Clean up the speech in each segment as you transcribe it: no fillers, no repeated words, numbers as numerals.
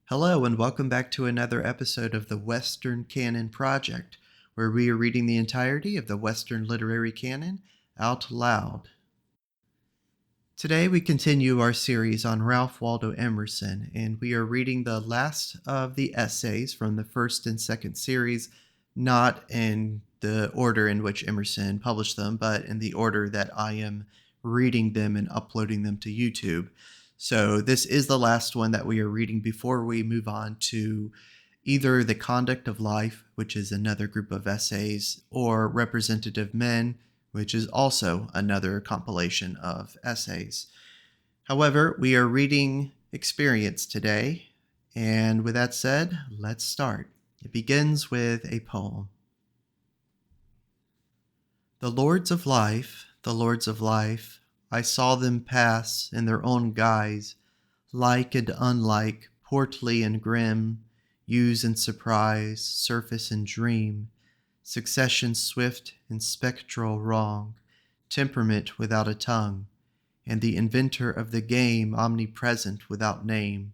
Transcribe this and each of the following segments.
Hello, and welcome back to another episode of the Western Canon Project, where we are reading the entirety of the Western literary canon out loud. Today, we continue our series on Ralph Waldo Emerson, and we are reading the last of the essays from the first and second series, not in the order in which Emerson published them, but in the order that I am reading them and uploading them to YouTube. So this is the last one that we are reading before we move on to either The Conduct of Life, which is another group of essays, or Representative Men, which is also another compilation of essays. However, we are reading Experience today, and with that said, let's start. It begins with a poem. The lords of life, I saw them pass in their own guise, like and unlike, portly and grim, use and surprise, surface and dream, succession swift and spectral wrong, temperament without a tongue, and the inventor of the game omnipresent without name.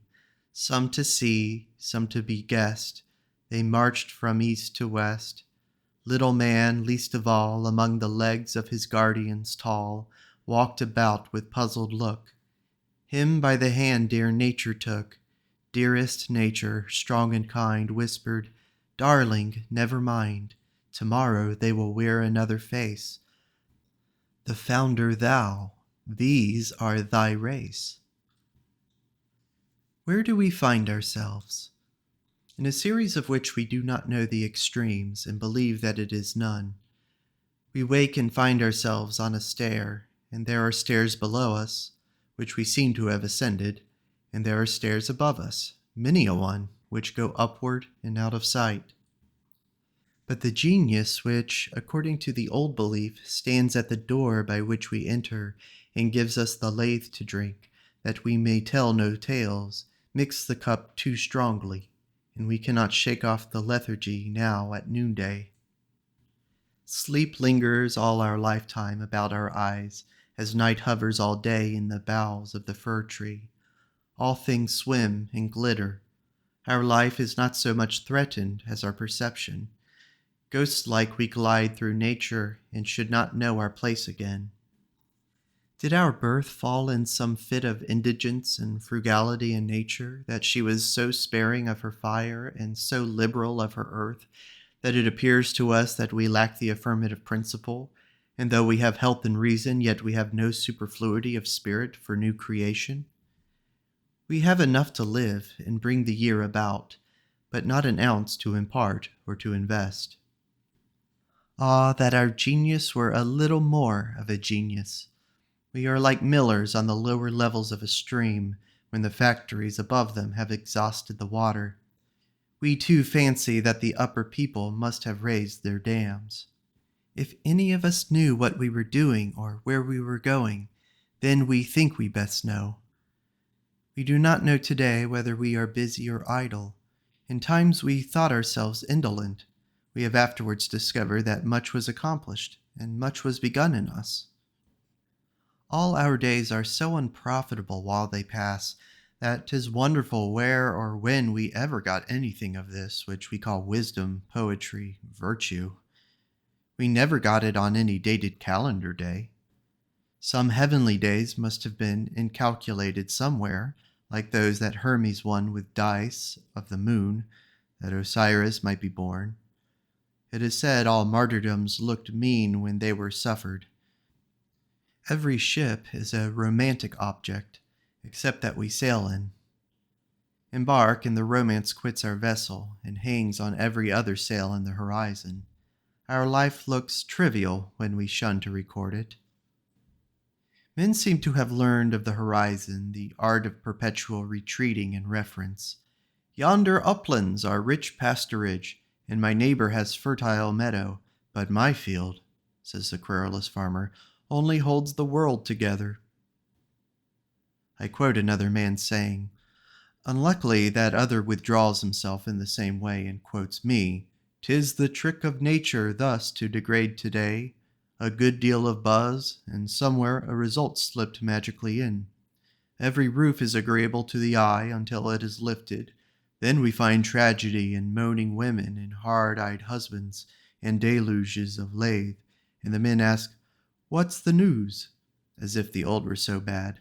Some to see, some to be guessed, they marched from east to west. Little man, least of all, among the legs of his guardians tall, walked about with puzzled look. Him by the hand dear Nature took. Dearest Nature, strong and kind, whispered, Darling, never mind. Tomorrow they will wear another face. The founder thou, these are thy race. Where do we find ourselves? In a series of which we do not know the extremes and believe that it is none. We wake and find ourselves on a stair, and there are stairs below us, which we seem to have ascended, and there are stairs above us, many a one, which go upward and out of sight. But the genius which, according to the old belief, stands at the door by which we enter, and gives us the lathe to drink, that we may tell no tales, mix the cup too strongly, and we cannot shake off the lethargy now at noonday. Sleep lingers all our lifetime about our eyes, as night hovers all day in the boughs of the fir tree. All things swim and glitter. Our life is not so much threatened as our perception. Ghost-like we glide through nature and should not know our place again. Did our birth fall in some fit of indigence and frugality in nature, that she was so sparing of her fire and so liberal of her earth, that it appears to us that we lack the affirmative principle, and though we have health and reason, yet we have no superfluity of spirit for new creation? We have enough to live and bring the year about, but not an ounce to impart or to invest. Ah, that our genius were a little more of a genius! We are like millers on the lower levels of a stream, when the factories above them have exhausted the water. We too fancy that the upper people must have raised their dams. If any of us knew what we were doing or where we were going, then we think we best know. We do not know today whether we are busy or idle. In times we thought ourselves indolent. We have afterwards discovered that much was accomplished and much was begun in us. All our days are so unprofitable while they pass, that 'tis wonderful where or when we ever got anything of this which we call wisdom, poetry, virtue. We never got it on any dated calendar day. Some heavenly days must have been incalculated somewhere, like those that Hermes won with dice of the moon, that Osiris might be born. It is said all martyrdoms looked mean when they were suffered. Every ship is a romantic object, except that we sail in. Embark, and the romance quits our vessel, and hangs on every other sail in the horizon. Our life looks trivial when we shun to record it. Men seem to have learned of the horizon the art of perpetual retreating in reference. Yonder uplands are rich pasturage, and my neighbor has fertile meadow, but my field, says the querulous farmer, only holds the world together. I quote another man's saying. Unluckily, that other withdraws himself in the same way and quotes me. "'Tis the trick of nature thus to degrade today. A good deal of buzz, and somewhere a result slipped magically in. Every roof is agreeable to the eye until it is lifted, Then we find tragedy in moaning women and hard-eyed husbands and deluges of lathe, and the men ask, "What's the news?" As if the old were so bad.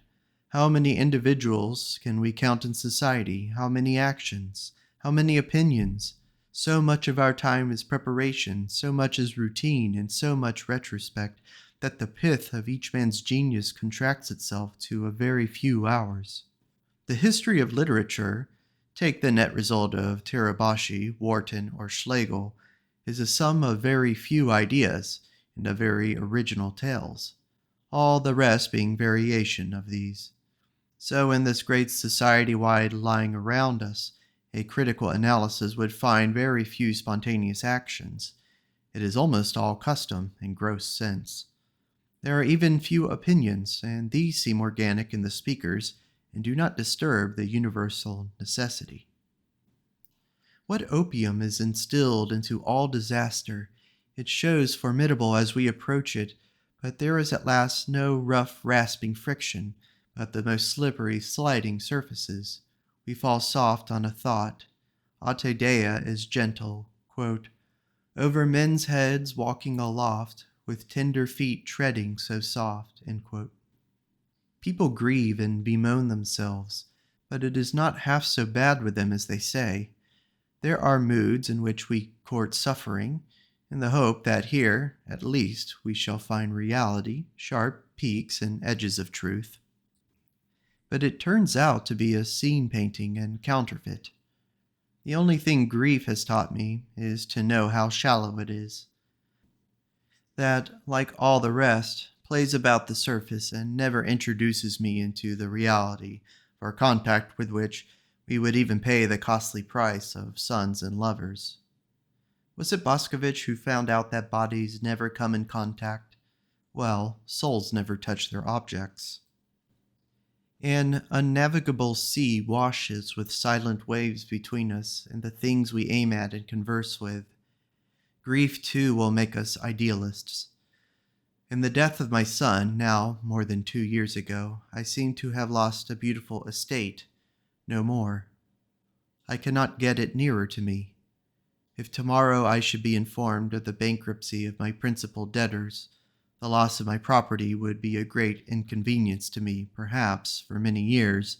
How many individuals can we count in society? How many actions? How many opinions? So much of our time is preparation, so much is routine, and so much retrospect, that the pith of each man's genius contracts itself to a very few hours. The history of literature, take the net result of Terabashi, Wharton, or Schlegel, is a sum of very few ideas and of very original tales, all the rest being variation of these. So in this great society-wide lying around us, a critical analysis would find very few spontaneous actions. It is almost all custom and gross sense. There are even few opinions, and these seem organic in the speakers and do not disturb the universal necessity. What opium is instilled into all disaster! It shows formidable as we approach it, but there is at last no rough, rasping friction, but the most slippery, sliding surfaces. We fall soft on a thought. Ate Dea is gentle, quote, "over men's heads walking aloft, with tender feet treading so soft." End quote. People grieve and bemoan themselves, but it is not half so bad with them as they say. There are moods in which we court suffering, in the hope that here, at least, we shall find reality, sharp peaks and edges of truth. But it turns out to be a scene painting and counterfeit. The only thing grief has taught me is to know how shallow it is. That, like all the rest, plays about the surface and never introduces me into the reality, for contact with which we would even pay the costly price of sons and lovers. Was it Boscovich who found out that bodies never come in contact? Well, souls never touch their objects. An unnavigable sea washes with silent waves between us and the things we aim at and converse with. Grief, too, will make us idealists. In the death of my son, now more than 2 years ago, I seem to have lost a beautiful estate, no more. I cannot get it nearer to me. If tomorrow I should be informed of the bankruptcy of my principal debtors, the loss of my property would be a great inconvenience to me, perhaps, for many years,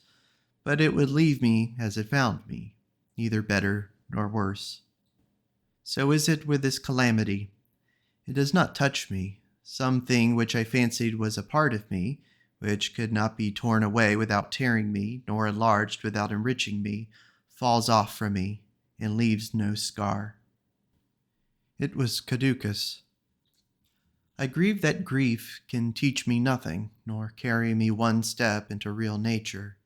but it would leave me as it found me, neither better nor worse. So is it with this calamity. It does not touch me. Something which I fancied was a part of me, which could not be torn away without tearing me, nor enlarged without enriching me, falls off from me, and leaves no scar. It was caducus. I grieve that grief can teach me nothing, nor carry me one step into real nature.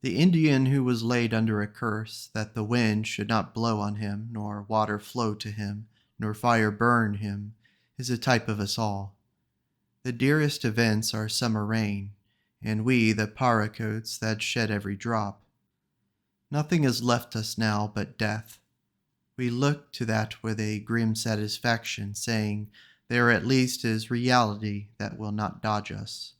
The Indian who was laid under a curse that the wind should not blow on him, nor water flow to him, nor fire burn him, is a type of us all. The dearest events are summer rain, and we the paracoats that shed every drop. Nothing is left us now but death. We look to that with a grim satisfaction, saying, there at least is reality that will not dodge us.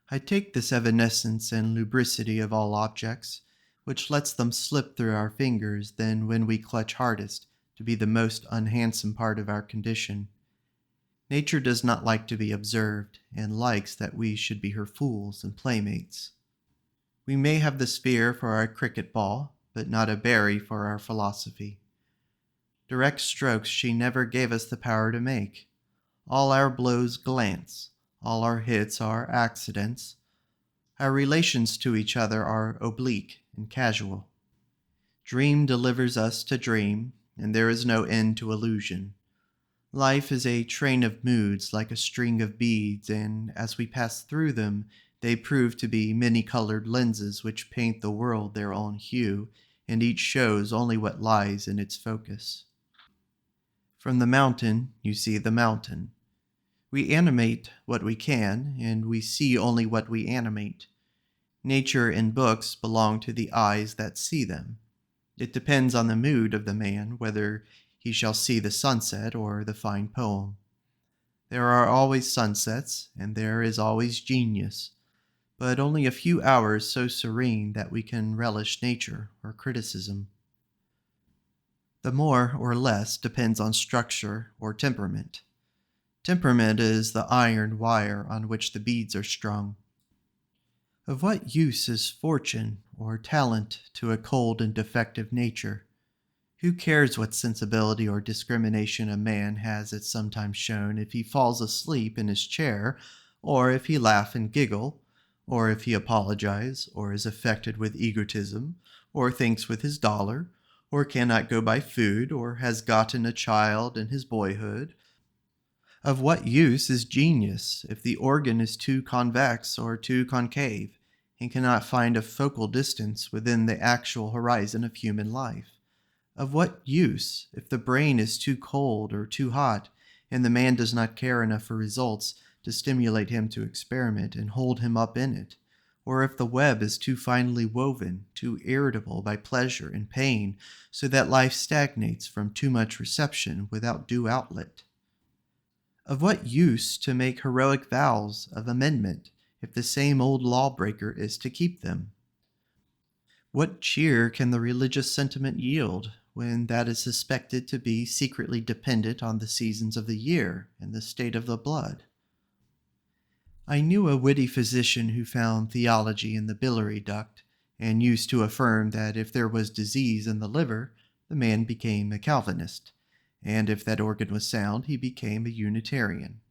I take this evanescence and lubricity of all objects, which lets them slip through our fingers then when we clutch hardest, to be the most unhandsome part of our condition. Nature does not like to be observed, and likes that we should be her fools and playmates. We may have the sphere for our cricket ball, but not a berry for our philosophy. Direct strokes she never gave us the power to make. All our blows glance, all our hits are accidents. Our relations to each other are oblique and casual. Dream delivers us to dream, and there is no end to illusion. Life is a train of moods like a string of beads, and as we pass through them, they prove to be many-colored lenses which paint the world their own hue, and each shows only what lies in its focus. From the mountain, you see the mountain. We animate what we can, and we see only what we animate. Nature and books belong to the eyes that see them. It depends on the mood of the man whether he shall see the sunset or the fine poem. There are always sunsets, and there is always genius, but only a few hours so serene that we can relish nature or criticism. The more or less depends on structure or temperament. Temperament is the iron wire on which the beads are strung. Of what use is fortune or talent to a cold and defective nature? Who cares what sensibility or discrimination a man has at sometimes shown if he falls asleep in his chair, or if he laugh and giggle, or if he apologize, or is affected with egotism, or thinks with his dollar, or cannot go by food, or has gotten a child in his boyhood? Of what use is genius if the organ is too convex or too concave, and cannot find a focal distance within the actual horizon of human life? Of what use if the brain is too cold or too hot, and the man does not care enough for results to stimulate him to experiment and hold him up in it? Or if the web is too finely woven, too irritable by pleasure and pain, so that life stagnates from too much reception without due outlet? Of what use to make heroic vows of amendment if the same old lawbreaker is to keep them? What cheer can the religious sentiment yield when that is suspected to be secretly dependent on the seasons of the year and the state of the blood? I knew a witty physician who found theology in the biliary duct, and used to affirm that if there was disease in the liver, the man became a Calvinist, and if that organ was sound, he became a Unitarian.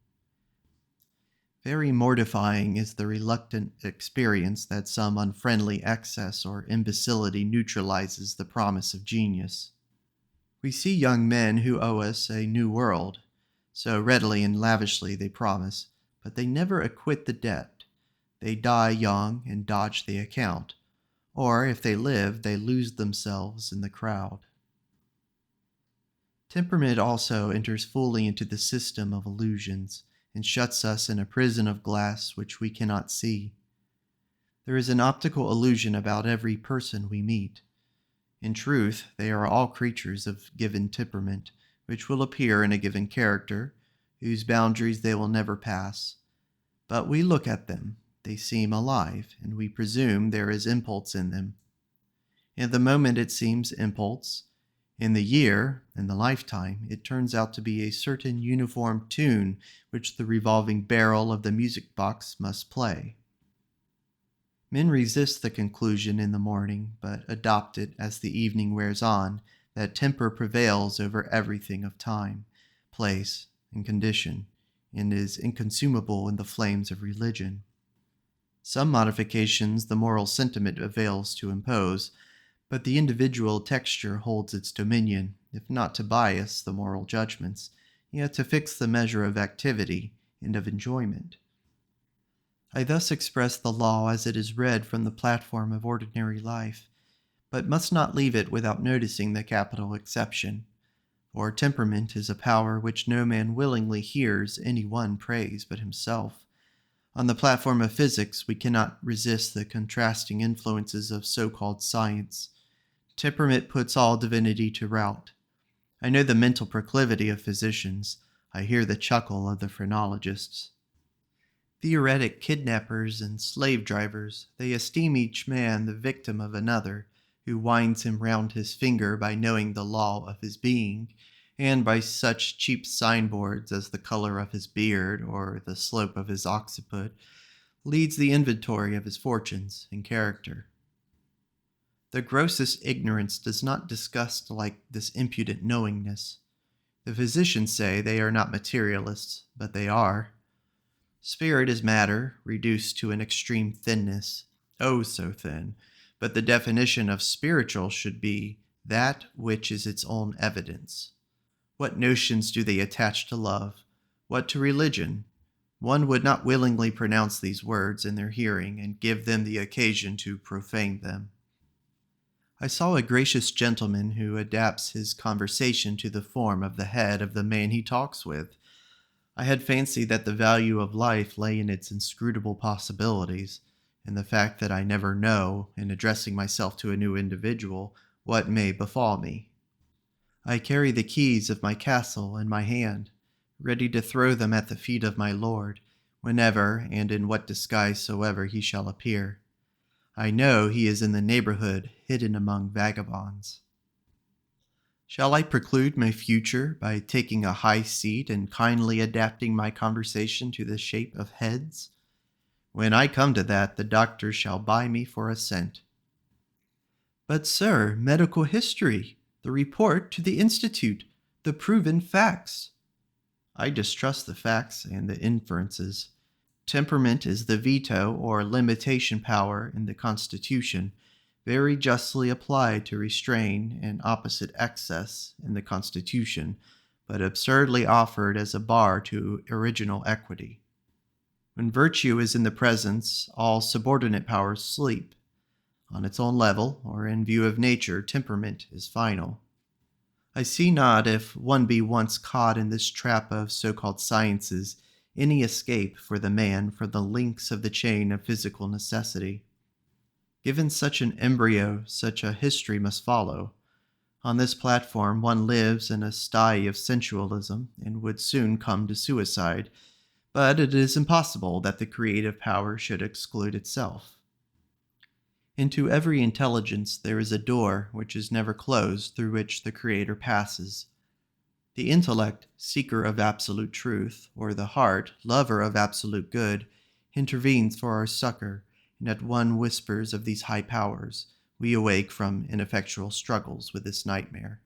Very mortifying is the reluctant experience that some unfriendly excess or imbecility neutralizes the promise of genius. We see young men who owe us a new world. So readily and lavishly they promise, but they never acquit the debt. They die young and dodge the account, or if they live, they lose themselves in the crowd. Temperament also enters fully into the system of illusions, and shuts us in a prison of glass which we cannot see. There is an optical illusion about every person we meet. In truth, they are all creatures of given temperament, which will appear in a given character, whose boundaries they will never pass. But we look at them, they seem alive, and we presume there is impulse in them. In the moment it seems impulse. In the year, in the lifetime, it turns out to be a certain uniform tune which the revolving barrel of the music box must play. Men resist the conclusion in the morning, but adopt it as the evening wears on, that temper prevails over everything of time, place, and condition, and is inconsumable in the flames of religion. Some modifications the moral sentiment avails to impose, but the individual texture holds its dominion, if not to bias the moral judgments, yet to fix the measure of activity and of enjoyment. I thus express the law as it is read from the platform of ordinary life, but must not leave it without noticing the capital exception, for temperament is a power which no man willingly hears any one praise but himself. On the platform of physics, we cannot resist the contrasting influences of so-called science. Temperament puts all divinity to rout. I know the mental proclivity of physicians. I hear the chuckle of the phrenologists. Theoretic kidnappers and slave drivers, they esteem each man the victim of another, who winds him round his finger by knowing the law of his being, and by such cheap signboards as the color of his beard or the slope of his occiput, leads the inventory of his fortunes and character. The grossest ignorance does not disgust like this impudent knowingness. The physicians say they are not materialists, but they are. Spirit is matter, reduced to an extreme thinness, oh so thin, but the definition of spiritual should be that which is its own evidence. What notions do they attach to love? What to religion? One would not willingly pronounce these words in their hearing and give them the occasion to profane them. I saw a gracious gentleman who adapts his conversation to the form of the head of the man he talks with. I had fancied that the value of life lay in its inscrutable possibilities, in the fact that I never know, in addressing myself to a new individual, what may befall me. I carry the keys of my castle in my hand, ready to throw them at the feet of my lord, whenever and in what disguise soever he shall appear. I know he is in the neighborhood, hidden among vagabonds. Shall I preclude my future by taking a high seat and kindly adapting my conversation to the shape of heads? When I come to that, the doctor shall buy me for a cent. But, sir, medical history, the report to the Institute, the proven facts. I distrust the facts and the inferences. Temperament is the veto or limitation power in the Constitution, very justly applied to restrain an opposite excess in the Constitution, but absurdly offered as a bar to original equity. When virtue is in the presence, all subordinate powers sleep. On its own level, or in view of nature, temperament is final. I see not, if one be once caught in this trap of so-called sciences, any escape for the man from the links of the chain of physical necessity. Given such an embryo, such a history must follow. On this platform one lives in a sty of sensualism and would soon come to suicide, but it is impossible that the creative power should exclude itself. Into every intelligence there is a door which is never closed, through which the Creator passes. The intellect, seeker of absolute truth, or the heart, lover of absolute good, intervenes for our succor, and at one whispers of these high powers, we awake from ineffectual struggles with this nightmare.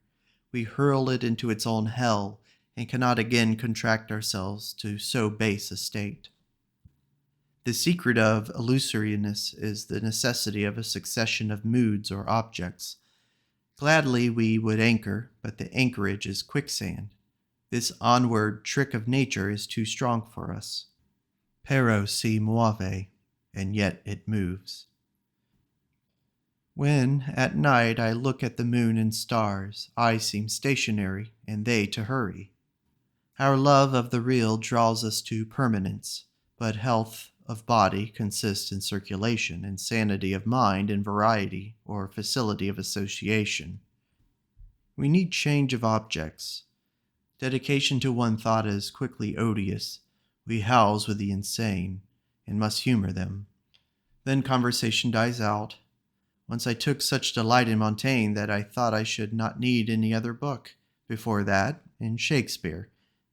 We hurl it into its own hell, and cannot again contract ourselves to so base a state. The secret of illusoriness is the necessity of a succession of moods or objects. Gladly we would anchor, but the anchorage is quicksand. This onward trick of nature is too strong for us. Pero si muove, and yet it moves. When, at night, I look at the moon and stars, I seem stationary, and they to hurry. Our love of the real draws us to permanence, but health of body consists in circulation, and sanity of mind in variety or facility of association. We need change of objects. Dedication to one thought is quickly odious. We house with the insane, and must humor them. Then conversation dies out. Once I took such delight in Montaigne that I thought I should not need any other book. Before that, in Shakespeare,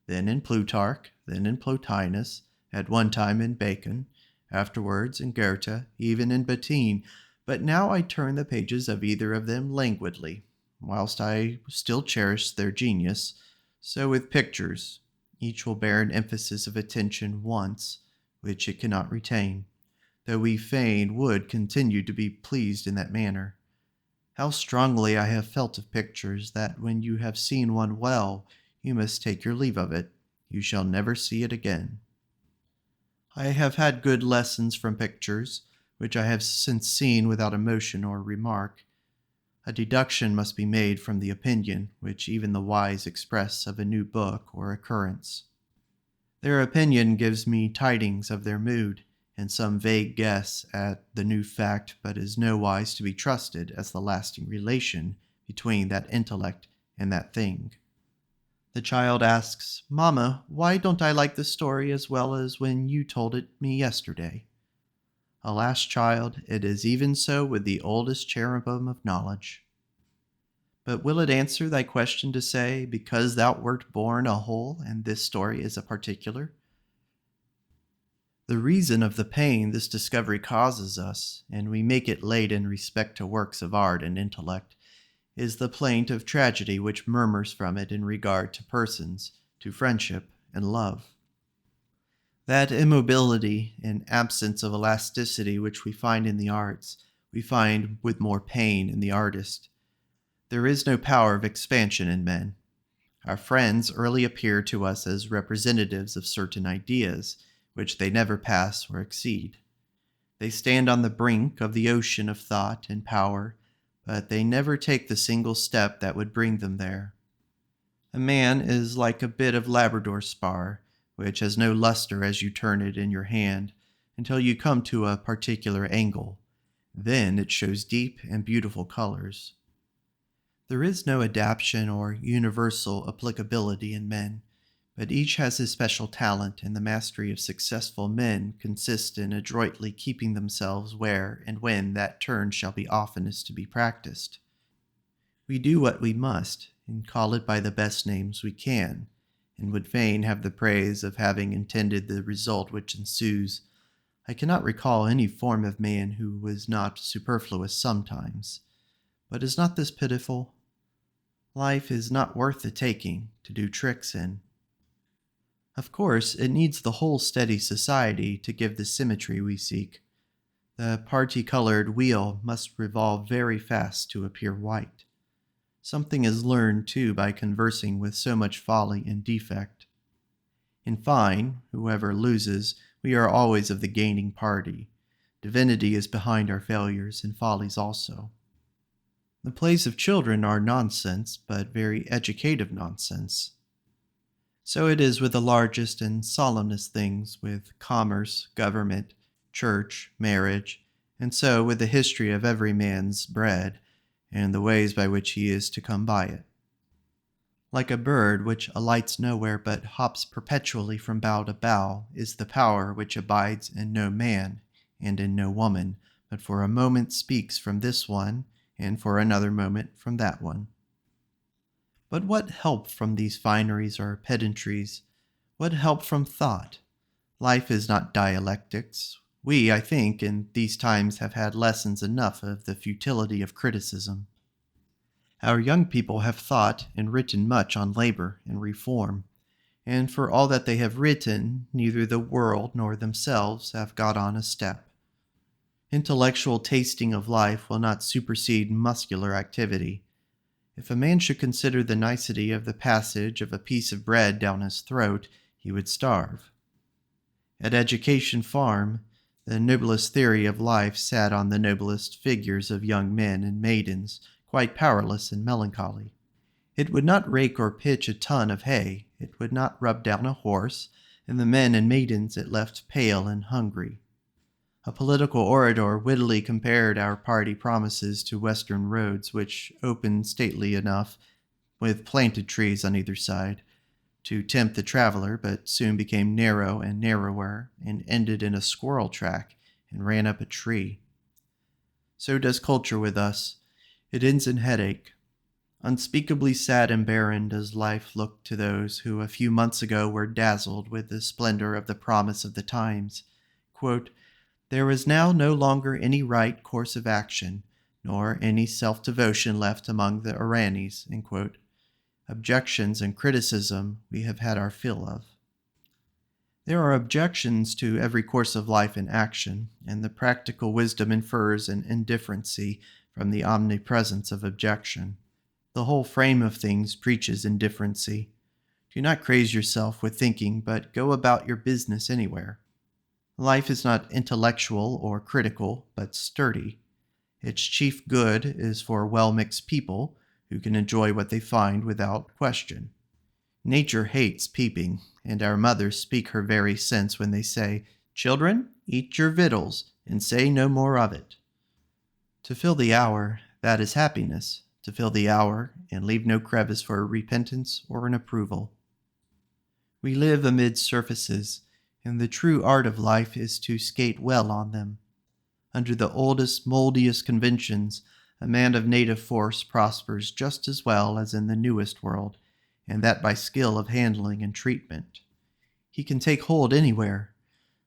then in Plutarch, then in Plotinus, at one time in Bacon, afterwards in Goethe, even in Bettine, but now I turn the pages of either of them languidly, whilst I still cherish their genius. So with pictures, each will bear an emphasis of attention once, which it cannot retain, though we fain would continue to be pleased in that manner. How strongly I have felt of pictures, that when you have seen one well, you must take your leave of it. You shall never see it again. I have had good lessons from pictures, which I have since seen without emotion or remark. A deduction must be made from the opinion which even the wise express of a new book or occurrence. Their opinion gives me tidings of their mood, and some vague guess at the new fact, but is nowise to be trusted as the lasting relation between that intellect and that thing. The child asks, "Mamma, why don't I like the story as well as when you told it me yesterday?" Alas, child, it is even so with the oldest cherubim of knowledge. But will it answer thy question to say, because thou wert born a whole, and this story is a particular? The reason of the pain this discovery causes us, and we make it late in respect to works of art and intellect, is the plaint of tragedy which murmurs from it in regard to persons, to friendship and love. That immobility and absence of elasticity which we find in the arts, we find with more pain in the artist. There is no power of expansion in men. Our friends early appear to us as representatives of certain ideas, which they never pass or exceed. They stand on the brink of the ocean of thought and power, but they never take the single step that would bring them there. A man is like a bit of Labrador spar, which has no luster as you turn it in your hand, until you come to a particular angle. Then it shows deep and beautiful colors. There is no adaptation or universal applicability in men, but each has his special talent, and the mastery of successful men consists in adroitly keeping themselves where and when that turn shall be oftenest to be practiced. We do what we must, and call it by the best names we can, and would fain have the praise of having intended the result which ensues. I cannot recall any form of man who was not superfluous sometimes. But is not this pitiful? Life is not worth the taking to do tricks in. Of course, it needs the whole steady society to give the symmetry we seek. The parti-colored wheel must revolve very fast to appear white. Something is learned, too, by conversing with so much folly and defect. In fine, whoever loses, we are always of the gaining party. Divinity is behind our failures and follies also. The plays of children are nonsense, but very educative nonsense. So it is with the largest and solemnest things, with commerce, government, church, marriage, and so with the history of every man's bread, and the ways by which he is to come by it. Like a bird which alights nowhere but hops perpetually from bough to bough is the power which abides in no man and in no woman, but for a moment speaks from this one, and for another moment from that one. But what help from these fineries or pedantries? What help from thought? Life is not dialectics. We, I think, in these times have had lessons enough of the futility of criticism. Our young people have thought and written much on labor and reform, and for all that they have written, neither the world nor themselves have got on a step. Intellectual tasting of life will not supersede muscular activity. If a man should consider the nicety of the passage of a piece of bread down his throat, he would starve. At Education Farm, the noblest theory of life sat on the noblest figures of young men and maidens, quite powerless and melancholy. It would not rake or pitch a ton of hay, it would not rub down a horse, and the men and maidens it left pale and hungry. A political orator wittily compared our party promises to western roads, which opened stately enough, with planted trees on either side, to tempt the traveler, but soon became narrow and narrower, and ended in a squirrel track, and ran up a tree. So does culture with us. It ends in headache. Unspeakably sad and barren does life look to those who a few months ago were dazzled with the splendor of the promise of the times. Quote, "There is now no longer any right course of action, nor any self-devotion left among the Iranis." Objections and criticism we have had our fill of. There are objections to every course of life and action, and the practical wisdom infers an indifferency from the omnipresence of objection. The whole frame of things preaches indifferency. Do not craze yourself with thinking, but go about your business anywhere. Life is not intellectual or critical, but sturdy. Its chief good is for well-mixed people who can enjoy what they find without question. Nature hates peeping, and our mothers speak her very sense when they say, "Children, eat your victuals, and say no more of it." To fill the hour, that is happiness, to fill the hour and leave no crevice for a repentance or an approval. We live amid surfaces, and the true art of life is to skate well on them. Under the oldest, moldiest conventions, a man of native force prospers just as well as in the newest world, and that by skill of handling and treatment. He can take hold anywhere.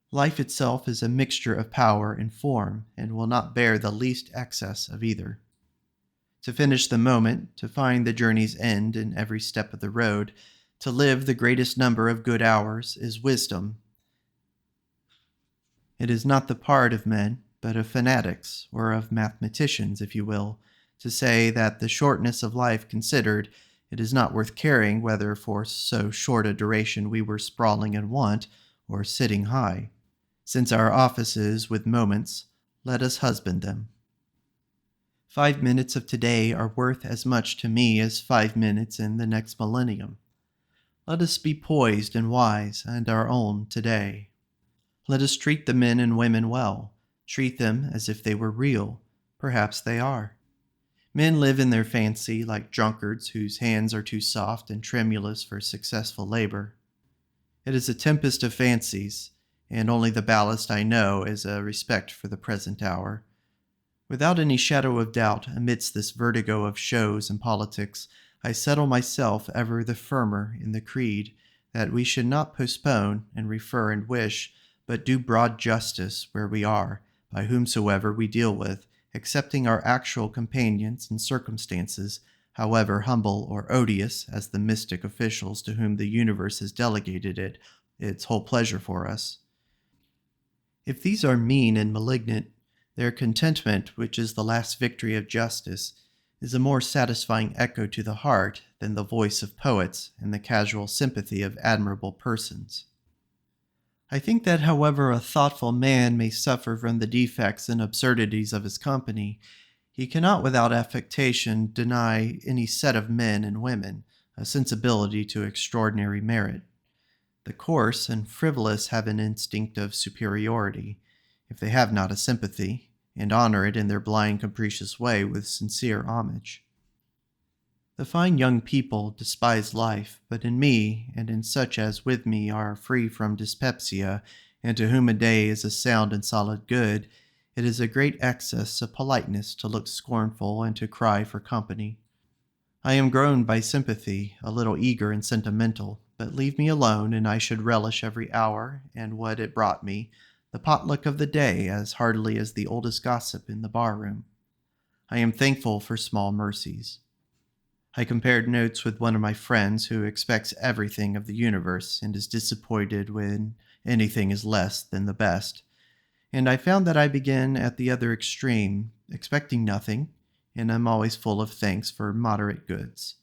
Life itself is a mixture of power and form, and will not bear the least excess of either. To finish the moment, to find the journey's end in every step of the road, to live the greatest number of good hours, is wisdom. It is not the part of men, but of fanatics, or of mathematicians, if you will, to say that the shortness of life considered, it is not worth caring whether for so short a duration we were sprawling in want, or sitting high. Since our office is with moments, let us husband them. 5 minutes of today are worth as much to me as 5 minutes in the next millennium. Let us be poised and wise and our own today. Let us treat the men and women well, treat them as if they were real. Perhaps they are. Men live in their fancy like drunkards whose hands are too soft and tremulous for successful labor. It is a tempest of fancies, and only the ballast I know is a respect for the present hour. Without any shadow of doubt, amidst this vertigo of shows and politics, I settle myself ever the firmer in the creed that we should not postpone and refer and wish, but do broad justice where we are, by whomsoever we deal with, accepting our actual companions and circumstances, however humble or odious, as the mystic officials to whom the universe has delegated its whole pleasure for us. If these are mean and malignant, their contentment, which is the last victory of justice, is a more satisfying echo to the heart than the voice of poets and the casual sympathy of admirable persons. I think that however a thoughtful man may suffer from the defects and absurdities of his company, he cannot without affectation deny any set of men and women a sensibility to extraordinary merit. The coarse and frivolous have an instinct of superiority, if they have not a sympathy, and honor it in their blind capricious way with sincere homage. The fine young people despise life, but in me, and in such as with me are free from dyspepsia, and to whom a day is a sound and solid good, it is a great excess of politeness to look scornful and to cry for company. I am grown by sympathy, a little eager and sentimental, but leave me alone, and I should relish every hour and what it brought me, the potluck of the day, as heartily as the oldest gossip in the bar-room. I am thankful for small mercies. I compared notes with one of my friends who expects everything of the universe and is disappointed when anything is less than the best, and I found that I begin at the other extreme, expecting nothing, and am always full of thanks for moderate goods.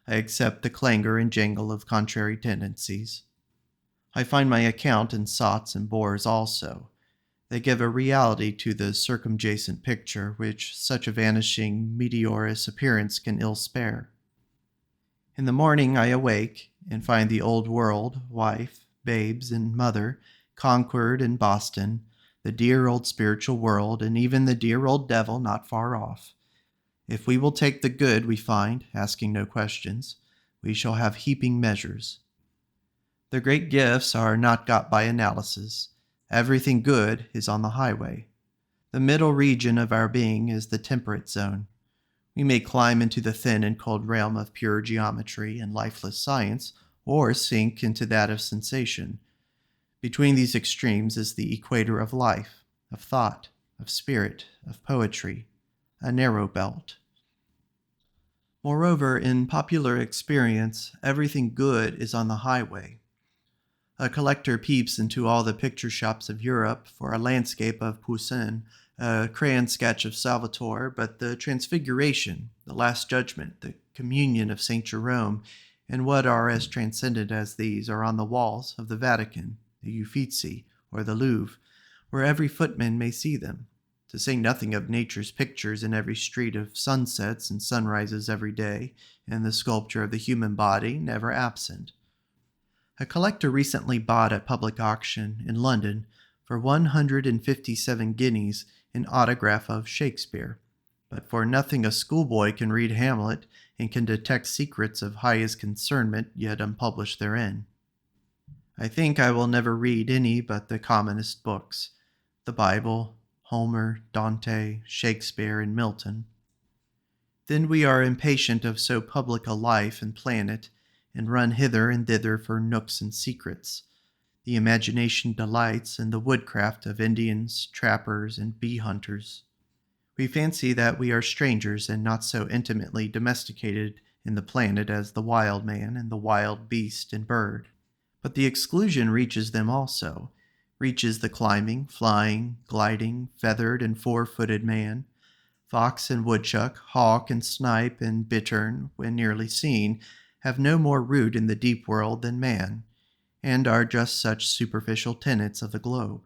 I accept the clangor and jangle of contrary tendencies. I find my account in sots and bores also. They give a reality to the circumjacent picture which such a vanishing meteorous appearance can ill spare. In the morning I awake and find the old world, wife, babes, and mother, Concord and Boston, the dear old spiritual world, and even the dear old devil not far off. If we will take the good we find, asking no questions, we shall have heaping measures. The great gifts are not got by analysis. Everything good is on the highway. The middle region of our being is the temperate zone. We may climb into the thin and cold realm of pure geometry and lifeless science, or sink into that of sensation. Between these extremes is the equator of life, of thought, of spirit, of poetry, a narrow belt. Moreover, in popular experience, everything good is on the highway. A collector peeps into all the picture shops of Europe for a landscape of Poussin, a crayon sketch of Salvator, but the Transfiguration, the Last Judgment, the Communion of St. Jerome, and what are as transcendent as these are on the walls of the Vatican, the Uffizi, or the Louvre, where every footman may see them, to say nothing of nature's pictures in every street of sunsets and sunrises every day, and the sculpture of the human body never absent. A collector recently bought at public auction in London for 157 guineas an autograph of Shakespeare, but for nothing a schoolboy can read Hamlet and can detect secrets of highest concernment yet unpublished therein. I think I will never read any but the commonest books, the Bible, Homer, Dante, Shakespeare, and Milton. Then we are impatient of so public a life and planet, and run hither and thither for nooks and secrets. The imagination delights in the woodcraft of Indians, trappers, and bee hunters. We fancy that we are strangers and not so intimately domesticated in the planet as the wild man and the wild beast and bird. But the exclusion reaches them also, reaches the climbing, flying, gliding, feathered, and four-footed man. Fox and woodchuck, hawk and snipe and bittern, when nearly seen, have no more root in the deep world than man, and are just such superficial tenants of the globe.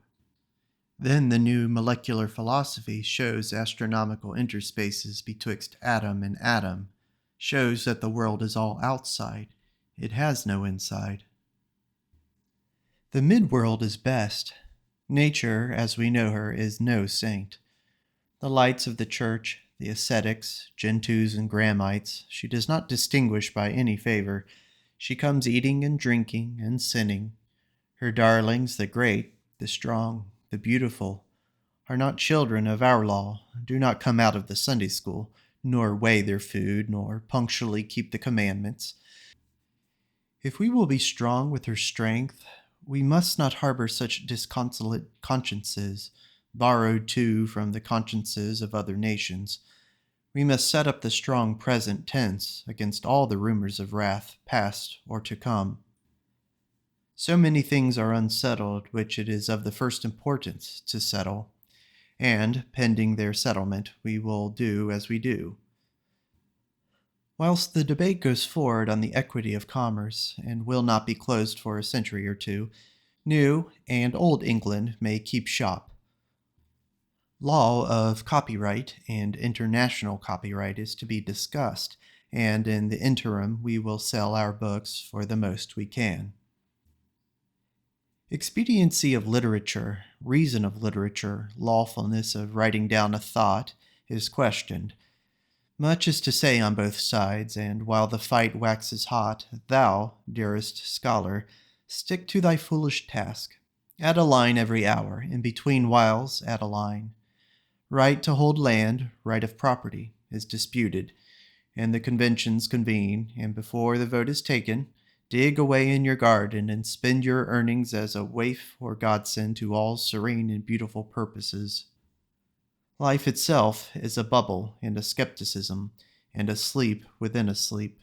Then the new molecular philosophy shows astronomical interspaces betwixt atom and atom, shows that the world is all outside, it has no inside. The mid-world is best. Nature, as we know her, is no saint. The lights of the church, the ascetics, gentoos, and gramites, she does not distinguish by any favor. She comes eating and drinking and sinning. Her darlings, the great, the strong, the beautiful, are not children of our law, do not come out of the Sunday school, nor weigh their food, nor punctually keep the commandments. If we will be strong with her strength, we must not harbor such disconsolate consciences, borrowed too from the consciences of other nations. We must set up the strong present tense against all the rumors of wrath, past or to come. So many things are unsettled which it is of the first importance to settle, and, pending their settlement, we will do as we do. Whilst the debate goes forward on the equity of commerce, and will not be closed for a century or two, New and Old England may keep shop. Law of copyright and international copyright is to be discussed, and in the interim we will sell our books for the most we can. Expediency of literature, reason of literature, lawfulness of writing down a thought is questioned. Much is to say on both sides, and while the fight waxes hot, thou, dearest scholar, stick to thy foolish task. Add a line every hour, and between whiles add a line. Right to hold land, right of property, is disputed, and the conventions convene, and before the vote is taken, dig away in your garden and spend your earnings as a waif or godsend to all serene and beautiful purposes. Life itself is a bubble and a skepticism, and a sleep within a sleep.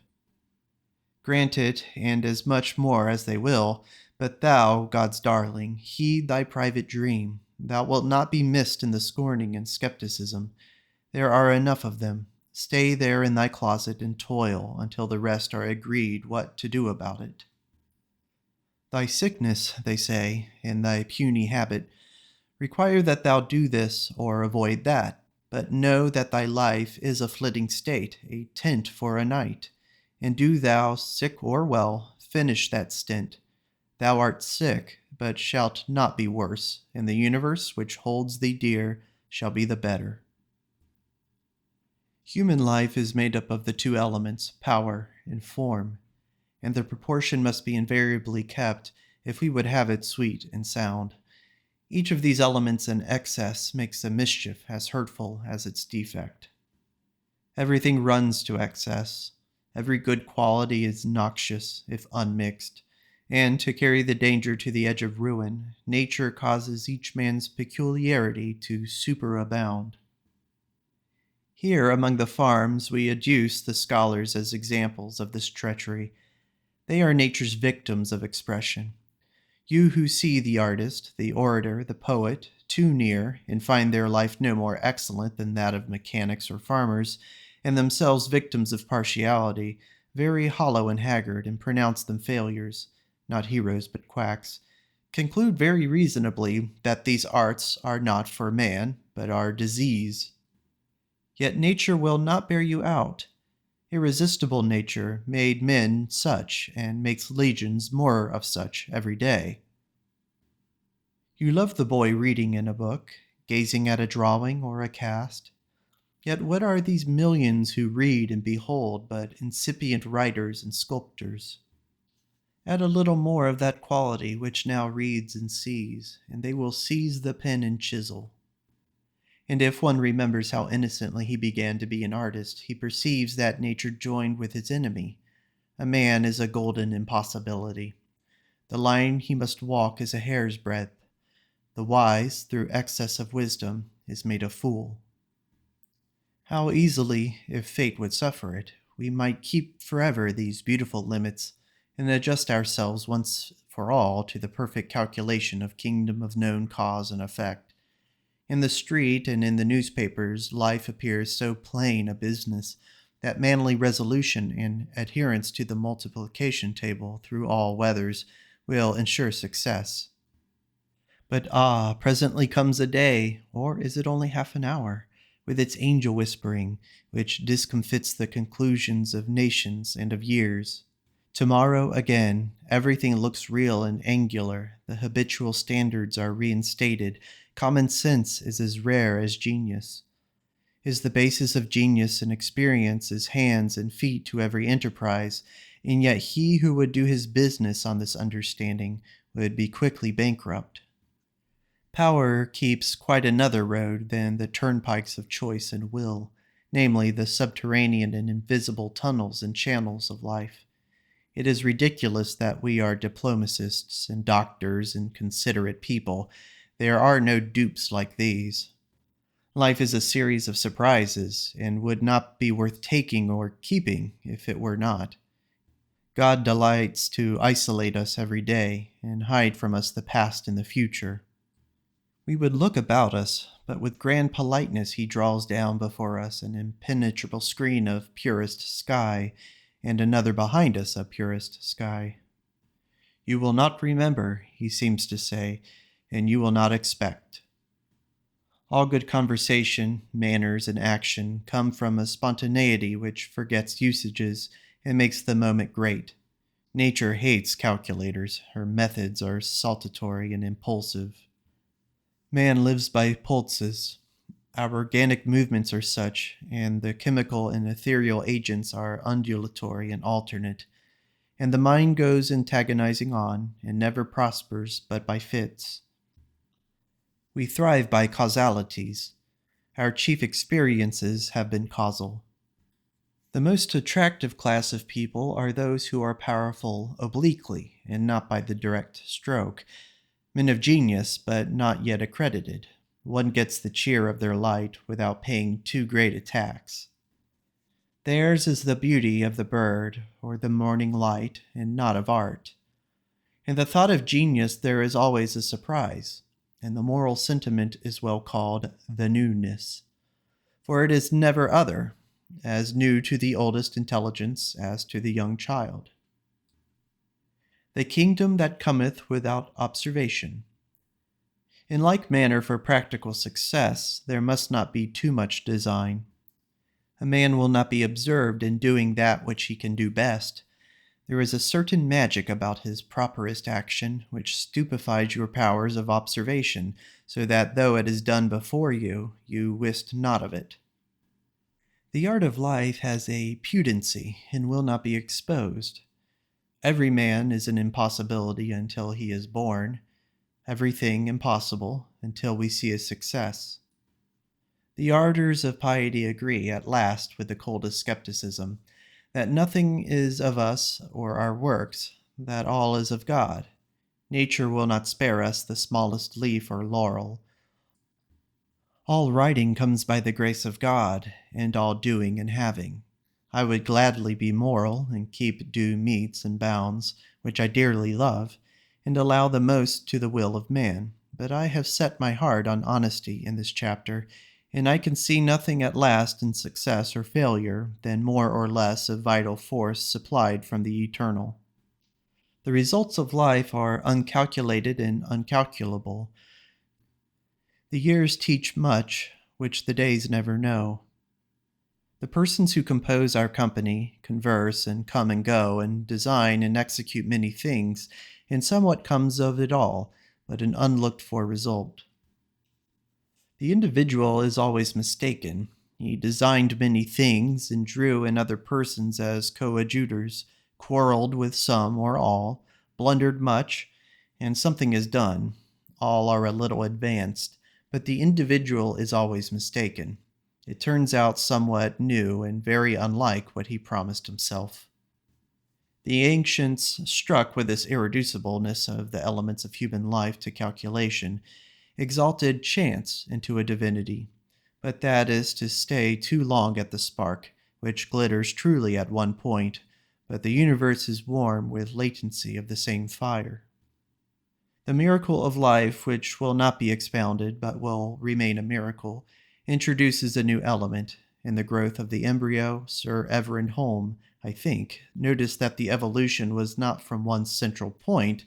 Grant it, and as much more as they will, but thou, God's darling, heed thy private dream. Thou wilt not be missed in the scorning and skepticism. There are enough of them. Stay there in thy closet and toil until the rest are agreed what to do about it. Thy sickness, they say, and thy puny habit require that thou do this or avoid that, but know that thy life is a flitting state, a tent for a night, and do thou, sick or well, finish that stint. Thou art sick, but shalt not be worse, and the universe which holds thee dear shall be the better. Human life is made up of the two elements, power and form, and the proportion must be invariably kept if we would have it sweet and sound. Each of these elements in excess makes the mischief as hurtful as its defect. Everything runs to excess. Every good quality is noxious if unmixed, and to carry the danger to the edge of ruin, nature causes each man's peculiarity to superabound. Here among the farms we adduce the scholars as examples of this treachery. They are nature's victims of expression. You who see the artist, the orator, the poet, too near, and find their life no more excellent than that of mechanics or farmers, and themselves victims of partiality, very hollow and haggard, and pronounce them failures, not heroes but quacks, conclude very reasonably that these arts are not for man, but are disease. Yet nature will not bear you out. Irresistible nature made men such, and makes legions more of such every day. You love the boy reading in a book, gazing at a drawing or a cast. Yet what are these millions who read and behold but incipient writers and sculptors? Add a little more of that quality which now reads and sees, and they will seize the pen and chisel. And if one remembers how innocently he began to be an artist, he perceives that nature joined with his enemy. A man is a golden impossibility. The line he must walk is a hair's breadth. The wise, through excess of wisdom, is made a fool. How easily, if fate would suffer it, we might keep forever these beautiful limits, and adjust ourselves once for all to the perfect calculation of kingdom of known cause and effect. In the street and in the newspapers, life appears so plain a business that manly resolution and adherence to the multiplication table through all weathers will ensure success. But presently comes a day, or is it only half an hour, with its angel whispering, which discomfits the conclusions of nations and of years. Tomorrow again, everything looks real and angular, the habitual standards are reinstated, common sense is as rare as genius. Is the basis of genius and experience as hands and feet to every enterprise, and yet he who would do his business on this understanding would be quickly bankrupt. Power keeps quite another road than the turnpikes of choice and will, namely the subterranean and invisible tunnels and channels of life. It is ridiculous that we are diplomacists and doctors and considerate people. There are no dupes like these. Life is a series of surprises, and would not be worth taking or keeping if it were not. God delights to isolate us every day and hide from us the past and the future. We would look about us, but with grand politeness he draws down before us an impenetrable screen of purest sky, and another behind us of purest sky. You will not remember, he seems to say, and you will not expect. All good conversation, manners, and action come from a spontaneity which forgets usages and makes the moment great. Nature hates calculators. Her methods are saltatory and impulsive. Man lives by pulses. Our organic movements are such, and the chemical and ethereal agents are undulatory and alternate, and the mind goes antagonizing on, and never prospers but by fits. We thrive by causalities. Our chief experiences have been causal. The most attractive class of people are those who are powerful obliquely, and not by the direct stroke. Men of genius, but not yet accredited. One gets the cheer of their light without paying too great a tax. Theirs is the beauty of the bird, or the morning light, and not of art. In the thought of genius there is always a surprise, and the moral sentiment is well called the newness. For it is never other, as new to the oldest intelligence as to the young child. The kingdom that cometh without observation. In like manner, for practical success, there must not be too much design. A man will not be observed in doing that which he can do best. There is a certain magic about his properest action which stupefies your powers of observation, so that though it is done before you, you wist not of it. The art of life has a pudency and will not be exposed. Every man is an impossibility until he is born, everything impossible until we see a success. The ardors of piety agree at last with the coldest skepticism, that nothing is of us or our works, that all is of God. Nature will not spare us the smallest leaf or laurel. All writing comes by the grace of God, and all doing and having. I would gladly be moral, and keep due metes and bounds, which I dearly love, and allow the most to the will of man. But I have set my heart on honesty in this chapter, and I can see nothing at last in success or failure than more or less of vital force supplied from the eternal. The results of life are uncalculated and uncalculable. The years teach much, which the days never know. The persons who compose our company converse and come and go and design and execute many things, and somewhat comes of it all, but an unlooked-for result. The individual is always mistaken. He designed many things and drew in other persons as coadjutors, quarreled with some or all, blundered much, and something is done. All are a little advanced, but the individual is always mistaken. It turns out somewhat new and very unlike what he promised himself. The ancients, struck with this irreducibleness of the elements of human life to calculation, exalted chance into a divinity, but that is to stay too long at the spark, which glitters truly at one point, but the universe is warm with latency of the same fire. The miracle of life, which will not be expounded but will remain a miracle, introduces a new element. In the growth of the embryo, Sir Everard Home, I think, noticed that the evolution was not from one central point,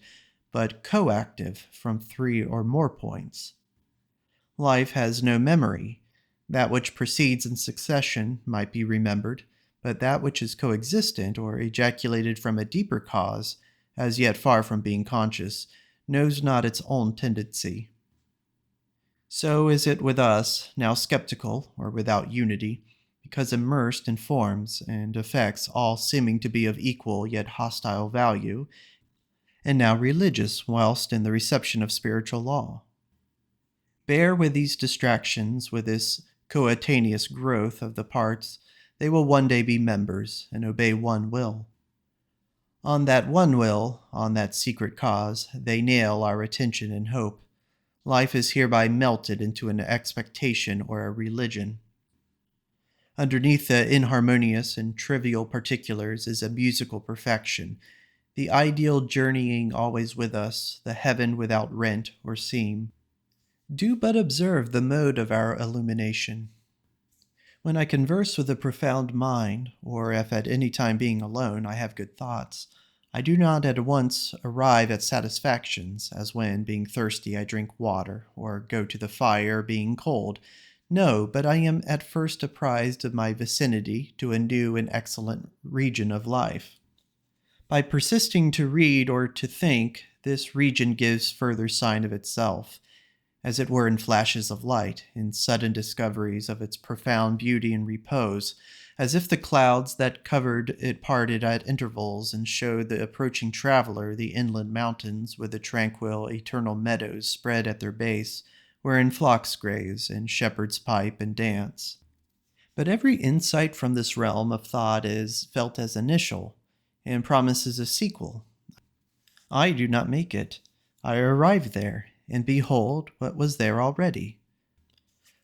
but coactive from 3 or more points. Life has no memory. That which proceeds in succession might be remembered, but that which is coexistent or ejaculated from a deeper cause, as yet far from being conscious, knows not its own tendency. So is it with us, now skeptical or without unity, because immersed in forms and effects all seeming to be of equal yet hostile value, and now religious whilst in the reception of spiritual law. Bear with these distractions, with this coetaneous growth of the parts, they will one day be members and obey one will. On that one will, on that secret cause, they nail our attention and hope. Life is hereby melted into an expectation or a religion. Underneath the inharmonious and trivial particulars is a musical perfection, the ideal journeying always with us, the heaven without rent or seam. Do but observe the mode of our illumination. When I converse with a profound mind, or if at any time being alone I have good thoughts, I do not at once arrive at satisfactions, as when, being thirsty, I drink water, or go to the fire, being cold. No, but I am at first apprised of my vicinity to a new and excellent region of life. By persisting to read or to think, this region gives further sign of itself, as it were in flashes of light, in sudden discoveries of its profound beauty and repose, as if the clouds that covered it parted at intervals and showed the approaching traveler the inland mountains with the tranquil, eternal meadows spread at their base, wherein flocks graze and shepherds pipe and dance. But every insight from this realm of thought is felt as initial, and promises a sequel. I do not make it. I arrive there, and behold what was there already.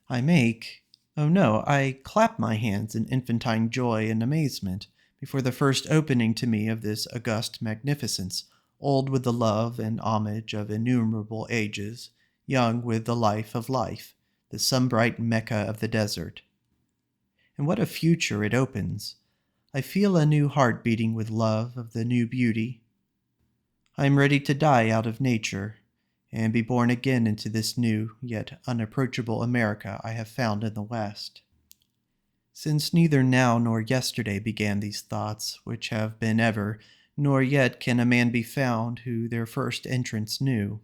I clap my hands in infantine joy and amazement before the first opening to me of this august magnificence, old with the love and homage of innumerable ages, young with the life of life, the sunbright Mecca of the desert. And what a future it opens! I feel a new heart beating with love of the new beauty. I am ready to die out of nature, and be born again into this new, yet unapproachable America I have found in the West. Since neither now nor yesterday began these thoughts, which have been ever, nor yet can a man be found who their first entrance knew.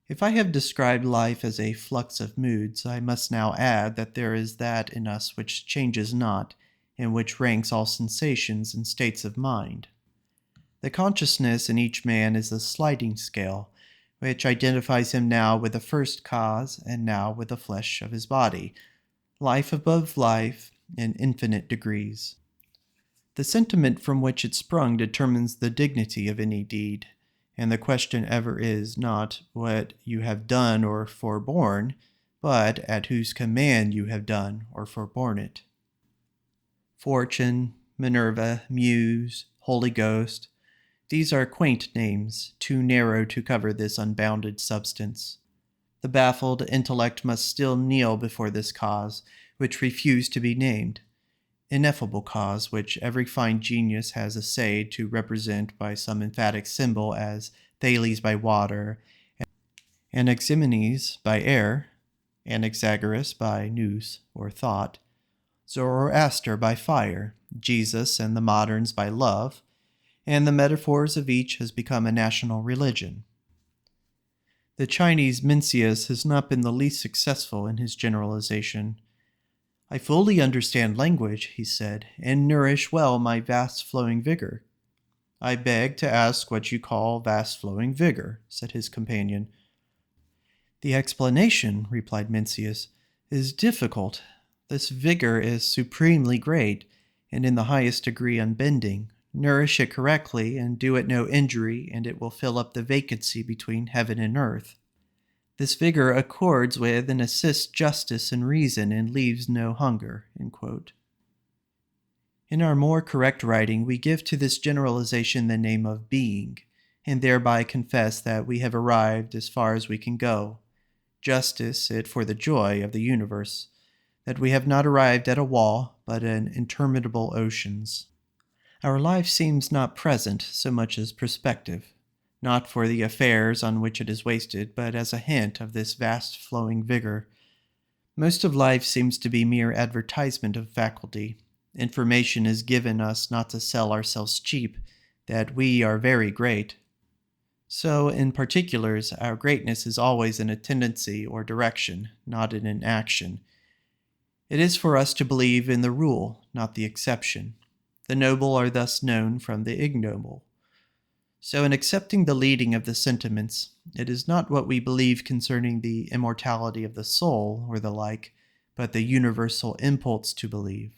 If I have described life as a flux of moods, I must now add that there is that in us which changes not, and which ranks all sensations and states of mind. The consciousness in each man is a sliding scale, which identifies him now with the first cause and now with the flesh of his body, life above life in infinite degrees. The sentiment from which it sprung determines the dignity of any deed, and the question ever is not what you have done or forborne, but at whose command you have done or forborne it. Fortune, Minerva, Muse, Holy Ghost, these are quaint names, too narrow to cover this unbounded substance. The baffled intellect must still kneel before this cause, which refused to be named, ineffable cause which every fine genius has essayed to represent by some emphatic symbol, as Thales by water, Anaximenes by air, Anaxagoras by nous or thought, Zoroaster by fire, Jesus and the moderns by love, and the metaphors of each has become a national religion. The Chinese Mencius has not been the least successful in his generalization. I fully understand language, he said, and nourish well my vast flowing vigor. I beg to ask what you call vast flowing vigor, said his companion. The explanation, replied Mencius, is difficult. This vigor is supremely great, and in the highest degree unbending. Nourish it correctly, and do it no injury, and it will fill up the vacancy between heaven and earth. This vigor accords with and assists justice and reason, and leaves no hunger." In our more correct writing, we give to this generalization the name of being, and thereby confess that we have arrived as far as we can go. Justice it for the joy of the universe, that we have not arrived at a wall, but an interminable oceans. Our life seems not present so much as prospective, not for the affairs on which it is wasted, but as a hint of this vast flowing vigor. Most of life seems to be mere advertisement of faculty. Information is given us not to sell ourselves cheap, that we are very great. So, in particulars, our greatness is always in a tendency or direction, not in an action. It is for us to believe in the rule, not the exception. The noble are thus known from the ignoble. So, in accepting the leading of the sentiments, it is not what we believe concerning the immortality of the soul or the like, but the universal impulse to believe.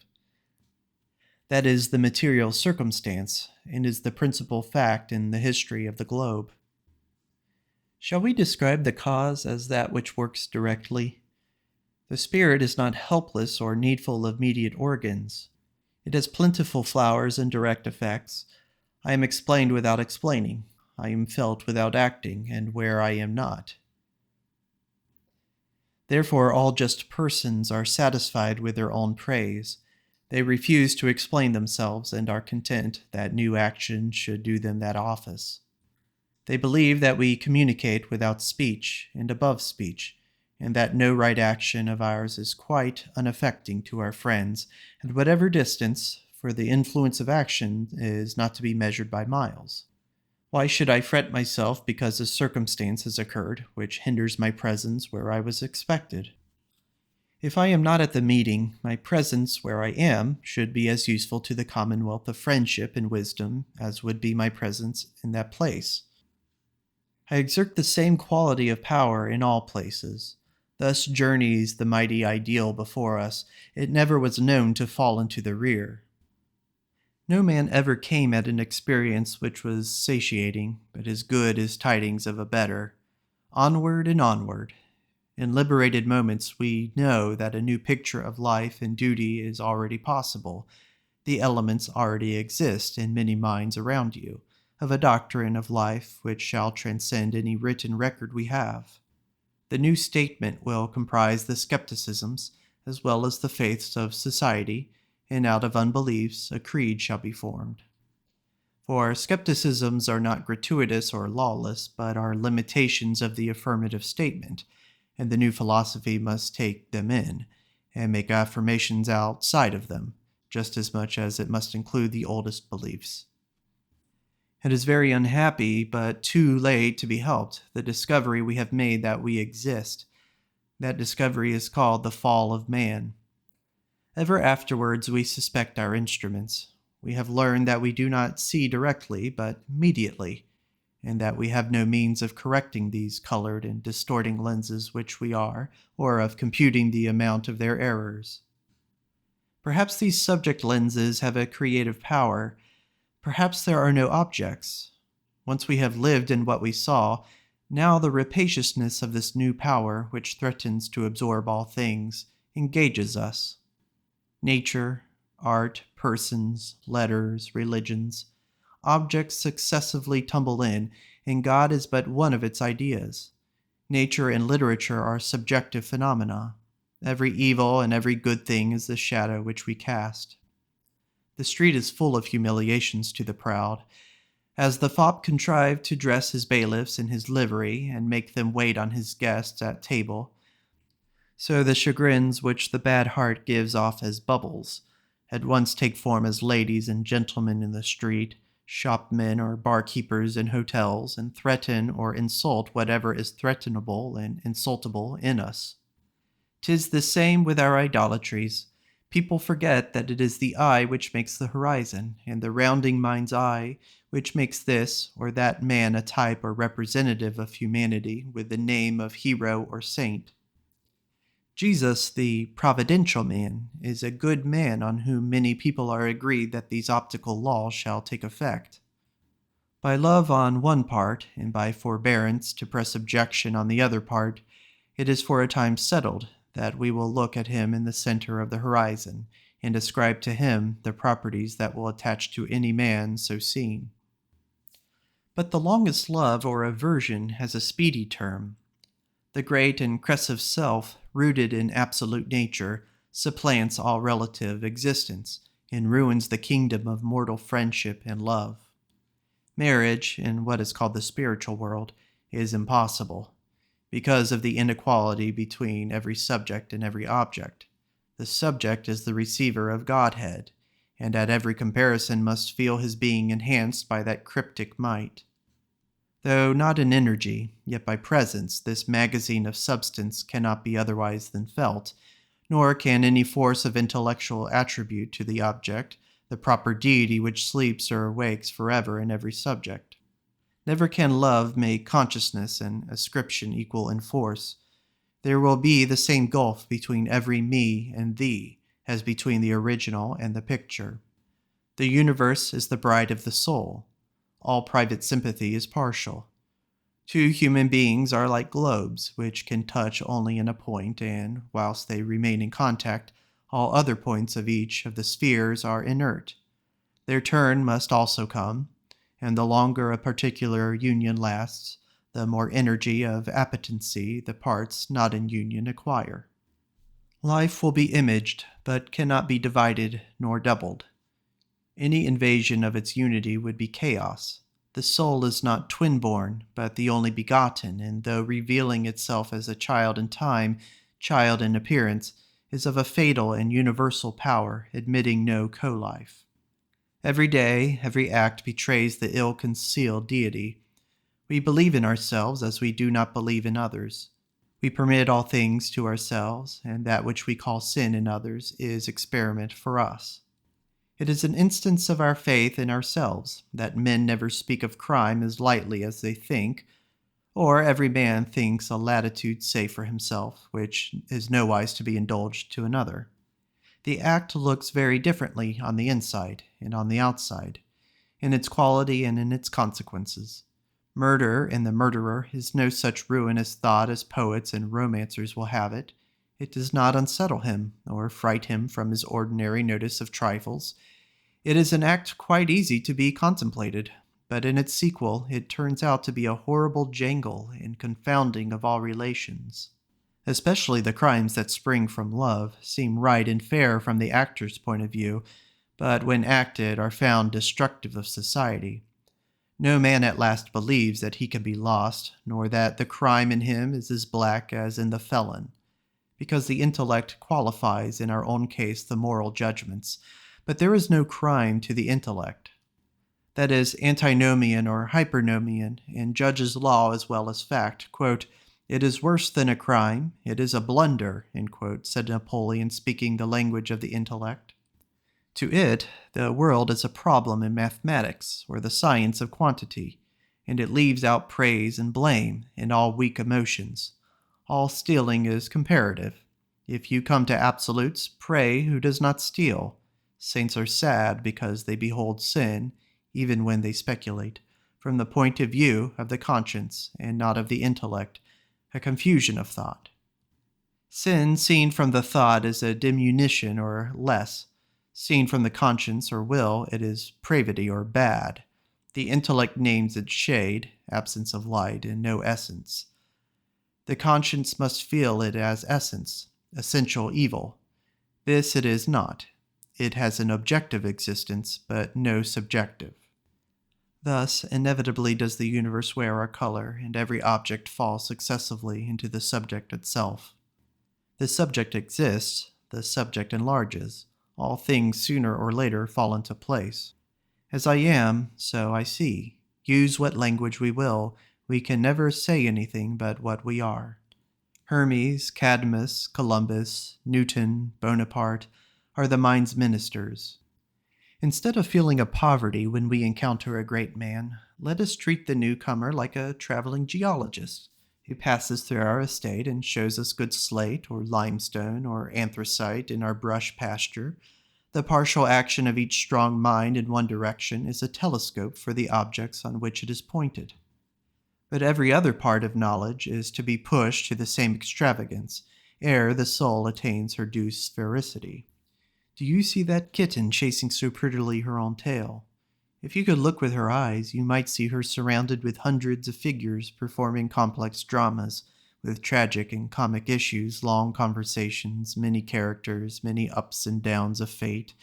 That is the material circumstance, and is the principal fact in the history of the globe. Shall we describe the cause as that which works directly? The spirit is not helpless or needful of mediate organs. It has plentiful flowers and direct effects. I am explained without explaining. I am felt without acting, and where I am not. Therefore, all just persons are satisfied with their own praise. They refuse to explain themselves and are content that new action should do them that office. They believe that we communicate without speech and above speech, and that no right action of ours is quite unaffecting to our friends at whatever distance, for the influence of action is not to be measured by miles. Why should I fret myself because a circumstance has occurred which hinders my presence where I was expected? If I am not at the meeting, my presence where I am should be as useful to the commonwealth of friendship and wisdom as would be my presence in that place. I exert the same quality of power in all places. Thus journeys the mighty ideal before us. It never was known to fall into the rear. No man ever came at an experience which was satiating, but as good as tidings of a better. Onward and onward. In liberated moments we know that a new picture of life and duty is already possible. The elements already exist in many minds around you, of a doctrine of life which shall transcend any written record we have. The new statement will comprise the skepticisms as well as the faiths of society, and out of unbeliefs a creed shall be formed. For skepticisms are not gratuitous or lawless, but are limitations of the affirmative statement, and the new philosophy must take them in, and make affirmations outside of them, just as much as it must include the oldest beliefs. It is very unhappy, but too late to be helped, the discovery we have made that we exist. That discovery is called the fall of man. Ever afterwards we suspect our instruments. We have learned that we do not see directly, but mediately, and that we have no means of correcting these colored and distorting lenses which we are, or of computing the amount of their errors. Perhaps these subject lenses have a creative power. Perhaps there are no objects. Once we have lived in what we saw, now the rapaciousness of this new power, which threatens to absorb all things, engages us. Nature, art, persons, letters, religions, objects successively tumble in, and God is but one of its ideas. Nature and literature are subjective phenomena. Every evil and every good thing is the shadow which we cast. The street is full of humiliations to the proud. As the fop contrived to dress his bailiffs in his livery and make them wait on his guests at table, so the chagrins which the bad heart gives off as bubbles at once take form as ladies and gentlemen in the street, shopmen or barkeepers in hotels, and threaten or insult whatever is threatenable and insultable in us. 'Tis the same with our idolatries. People forget that it is the eye which makes the horizon, and the rounding mind's eye which makes this or that man a type or representative of humanity with the name of hero or saint. Jesus, the providential man, is a good man on whom many people are agreed that these optical laws shall take effect. By love on one part, and by forbearance to press objection on the other part, it is for a time settled that we will look at him in the center of the horizon, and ascribe to him the properties that will attach to any man so seen. But the longest love or aversion has a speedy term. The great and crescent self, rooted in absolute nature, supplants all relative existence, and ruins the kingdom of mortal friendship and love. Marriage, in what is called the spiritual world, is impossible, because of the inequality between every subject and every object. The subject is the receiver of Godhead, and at every comparison must feel his being enhanced by that cryptic might. Though not in energy, yet by presence, this magazine of substance cannot be otherwise than felt, nor can any force of intellectual attribute to the object the proper deity which sleeps or awakes forever in every subject. Never can love make consciousness and ascription equal in force. There will be the same gulf between every me and thee as between the original and the picture. The universe is the bride of the soul. All private sympathy is partial. Two human beings are like globes, which can touch only in a point, and, whilst they remain in contact, all other points of each of the spheres are inert. Their turn must also come, and the longer a particular union lasts, the more energy of appetency the parts not in union acquire. Life will be imaged, but cannot be divided nor doubled. Any invasion of its unity would be chaos. The soul is not twin-born, but the only begotten, and though revealing itself as a child in time, child in appearance, is of a fatal and universal power, admitting no co-life. Every day, every act betrays the ill-concealed deity. We believe in ourselves as we do not believe in others. We permit all things to ourselves, and that which we call sin in others is experiment for us. It is an instance of our faith in ourselves that men never speak of crime as lightly as they think, or every man thinks a latitude safe for himself, which is nowise to be indulged to another. The act looks very differently on the inside and on the outside, in its quality and in its consequences. Murder in the murderer is no such ruinous thought as poets and romancers will have it. It does not unsettle him, or fright him from his ordinary notice of trifles. It is an act quite easy to be contemplated, but in its sequel it turns out to be a horrible jangle and confounding of all relations. Especially the crimes that spring from love seem right and fair from the actor's point of view, but when acted are found destructive of society. No man at last believes that he can be lost, nor that the crime in him is as black as in the felon, because the intellect qualifies in our own case the moral judgments, but there is no crime to the intellect. That is antinomian or hypernomian, and judges law as well as fact. Quote, "It is worse than a crime, it is a blunder," end quote, said Napoleon, speaking the language of the intellect. To it, the world is a problem in mathematics, or the science of quantity, and it leaves out praise and blame and all weak emotions. All stealing is comparative. If you come to absolutes, pray who does not steal. Saints are sad because they behold sin, even when they speculate, from the point of view of the conscience and not of the intellect, a confusion of thought. Sin seen from the thought is a diminution or less. Seen from the conscience or will, it is pravity or bad. The intellect names its shade, absence of light, and no essence. The conscience must feel it as essence, essential evil. This it is not. It has an objective existence, but no subjective. Thus, inevitably does the universe wear a color, and every object falls successively into the subject itself. The subject exists, the subject enlarges. All things sooner or later fall into place. As I am, so I see. Use what language we will, we can never say anything but what we are. Hermes, Cadmus, Columbus, Newton, Bonaparte are the mind's ministers. Instead of feeling a poverty when we encounter a great man, let us treat the newcomer like a traveling geologist who passes through our estate and shows us good slate or limestone or anthracite in our brush pasture. The partial action of each strong mind in one direction is a telescope for the objects on which it is pointed. But every other part of knowledge is to be pushed to the same extravagance, ere the soul attains her due sphericity. Do you see that kitten chasing so prettily her own tail? If you could look with her eyes, you might see her surrounded with hundreds of figures performing complex dramas, with tragic and comic issues, long conversations, many characters, many ups and downs of fate.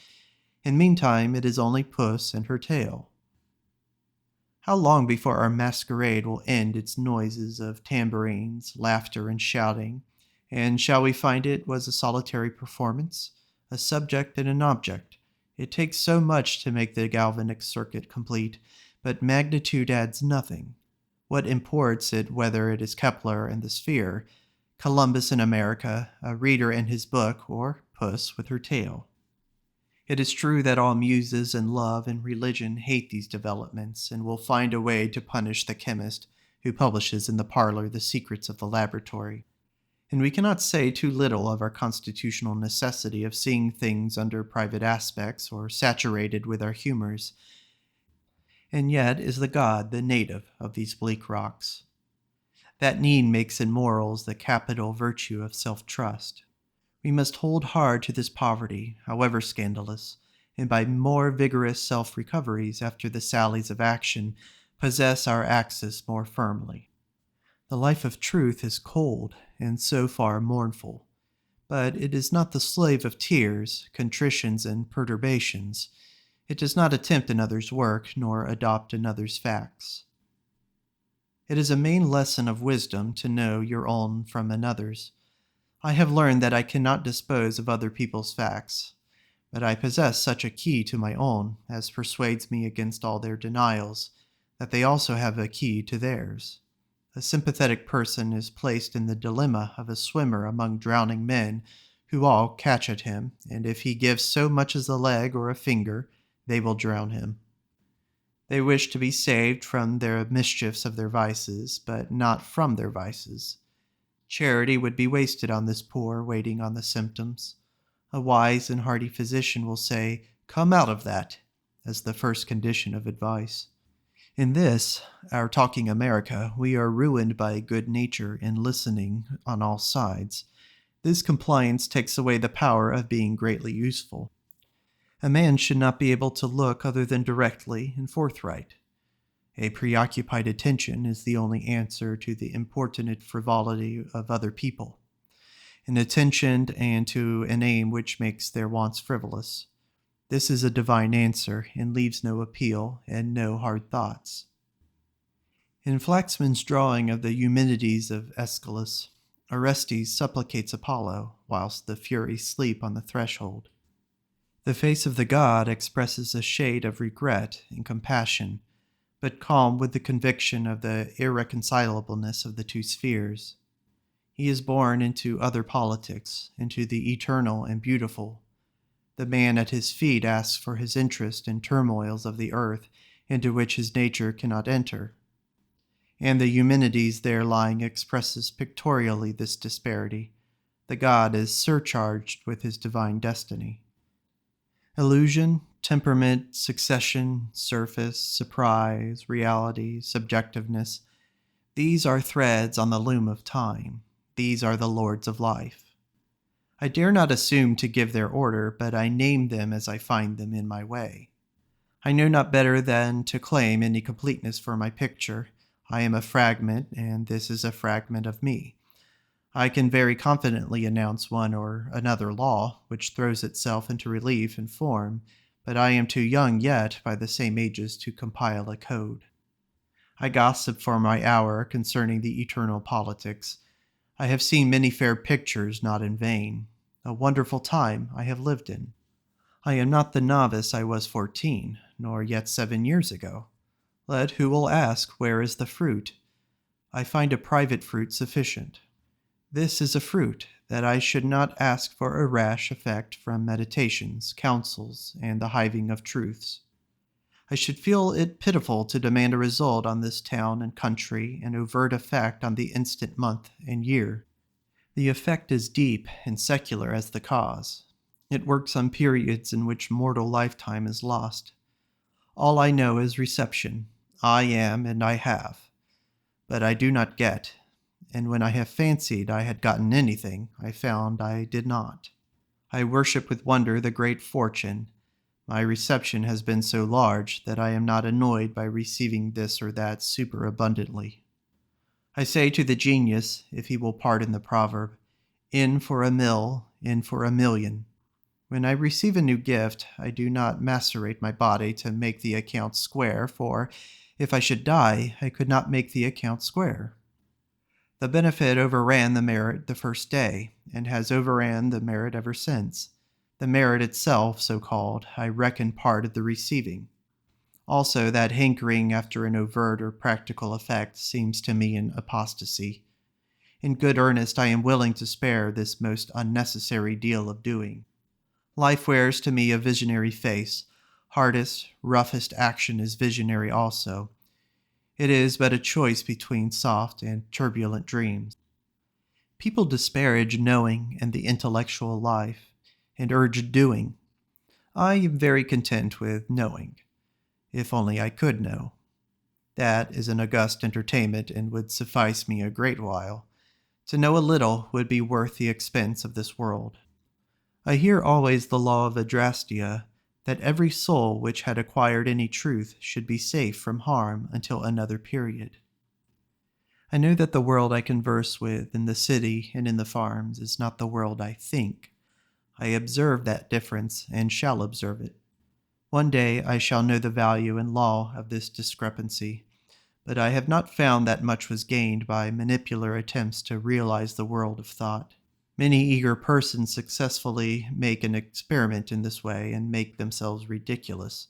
And meantime, it is only puss and her tail. How long before our masquerade will end its noises of tambourines, laughter, and shouting? And shall we find it was a solitary performance, a subject and an object? It takes so much to make the galvanic circuit complete, but magnitude adds nothing. What imports it whether it is Kepler and the sphere, Columbus in America, a reader and his book, or puss with her tail? It is true that all muses and love and religion hate these developments and will find a way to punish the chemist who publishes in the parlor the secrets of the laboratory. And we cannot say too little of our constitutional necessity of seeing things under private aspects or saturated with our humors. And yet is the God the native of these bleak rocks. That need makes in morals the capital virtue of self-trust. We must hold hard to this poverty, however scandalous, and by more vigorous self-recoveries after the sallies of action, possess our axis more firmly. The life of truth is cold and so far mournful, but it is not the slave of tears, contritions, and perturbations. It does not attempt another's work, nor adopt another's facts. It is a main lesson of wisdom to know your own from another's. I have learned that I cannot dispose of other people's facts, but I possess such a key to my own as persuades me against all their denials, that they also have a key to theirs. A sympathetic person is placed in the dilemma of a swimmer among drowning men who all catch at him, and if he gives so much as a leg or a finger, they will drown him. They wish to be saved from the mischiefs of their vices, but not from their vices. Charity would be wasted on this poor waiting on the symptoms. A wise and hearty physician will say, "Come out of that," as the first condition of advice. In this, our talking America, we are ruined by good nature in listening on all sides. This compliance takes away the power of being greatly useful. A man should not be able to look other than directly and forthright. A preoccupied attention is the only answer to the importunate frivolity of other people, an attention and to an aim which makes their wants frivolous. This is a divine answer, and leaves no appeal and no hard thoughts. In Flaxman's drawing of the Eumenides of Aeschylus, Orestes supplicates Apollo, whilst the Furies sleep on the threshold. The face of the god expresses a shade of regret and compassion, but calm with the conviction of the irreconcilableness of the two spheres. He is born into other politics, into the eternal and beautiful. The man at his feet asks for his interest in turmoils of the earth into which his nature cannot enter. And the Eumenides there lying expresses pictorially this disparity. The god is surcharged with his divine destiny. Illusion, temperament, succession, surface, surprise, reality, subjectiveness, these are threads on the loom of time. These are the lords of life. I dare not assume to give their order, but I name them as I find them in my way. I know not better than to claim any completeness for my picture. I am a fragment, and this is a fragment of me. I can very confidently announce one or another law, which throws itself into relief and form, but I am too young yet by the same ages to compile a code. I gossip for my hour concerning the eternal politics. I have seen many fair pictures, not in vain. A wonderful time I have lived in. I am not the novice I was 14, nor yet 7 years ago. Let who will ask, where is the fruit? I find a private fruit sufficient. This is a fruit, that I should not ask for a rash effect from meditations, counsels, and the hiving of truths. I should feel it pitiful to demand a result on this town and country, and overt effect on the instant month and year. The effect is deep and secular as the cause. It works on periods in which mortal lifetime is lost. All I know is reception. I am and I have. But I do not get, and when I have fancied I had gotten anything, I found I did not. I worship with wonder the great fortune. My reception has been so large that I am not annoyed by receiving this or that superabundantly. I say to the genius, if he will pardon the proverb, in for a mill, in for a million. When I receive a new gift, I do not macerate my body to make the account square, for if I should die, I could not make the account square. The benefit overran the merit the first day, and has overran the merit ever since. The merit itself, so called, I reckon part of the receiving. Also, that hankering after an overt or practical effect seems to me an apostasy. In good earnest, I am willing to spare this most unnecessary deal of doing. Life wears to me a visionary face. Hardest, roughest action is visionary also. It is but a choice between soft and turbulent dreams. People disparage knowing and the intellectual life, and urge doing. I am very content with knowing, if only I could know. That is an august entertainment and would suffice me a great while. To know a little would be worth the expense of this world. I hear always the law of Adrastia, that every soul which had acquired any truth should be safe from harm until another period. I know that the world I converse with in the city and in the farms is not the world I think. I observe that difference and shall observe it. One day I shall know the value and law of this discrepancy, but I have not found that much was gained by manipular attempts to realize the world of thought. Many eager persons successfully make an experiment in this way and make themselves ridiculous.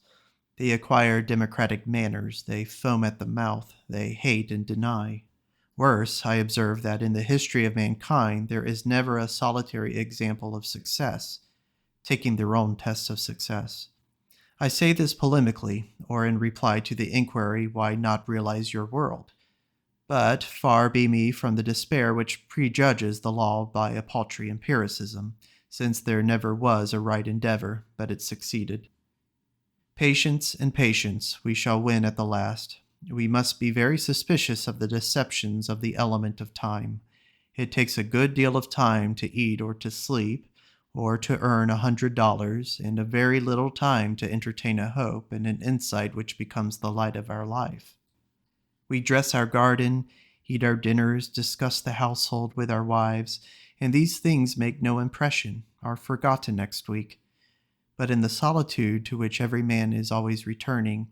They acquire democratic manners, they foam at the mouth, they hate and deny. Worse, I observe that in the history of mankind there is never a solitary example of success, taking their own tests of success. I say this polemically, or in reply to the inquiry, why not realize your world? But far be me from the despair which prejudges the law by a paltry empiricism, since there never was a right endeavor, but it succeeded. Patience and patience, we shall win at the last. We must be very suspicious of the deceptions of the element of time. It takes a good deal of time to eat or to sleep, or to earn $100, and a very little time to entertain a hope and an insight which becomes the light of our life. We dress our garden, eat our dinners, discuss the household with our wives, and these things make no impression, are forgotten next week. But in the solitude to which every man is always returning,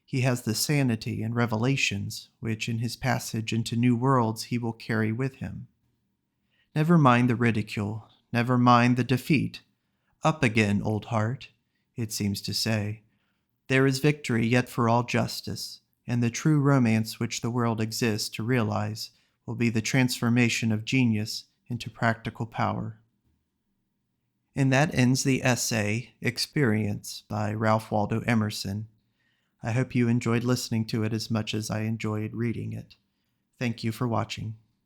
he has the sanity and revelations which in his passage into new worlds he will carry with him. Never mind the ridicule, never mind the defeat. Up again, old heart, it seems to say. There is victory yet for all justice, and the true romance which the world exists to realize will be the transformation of genius into practical power. And that ends the essay, Experience, by Ralph Waldo Emerson. I hope you enjoyed listening to it as much as I enjoyed reading it. Thank you for watching.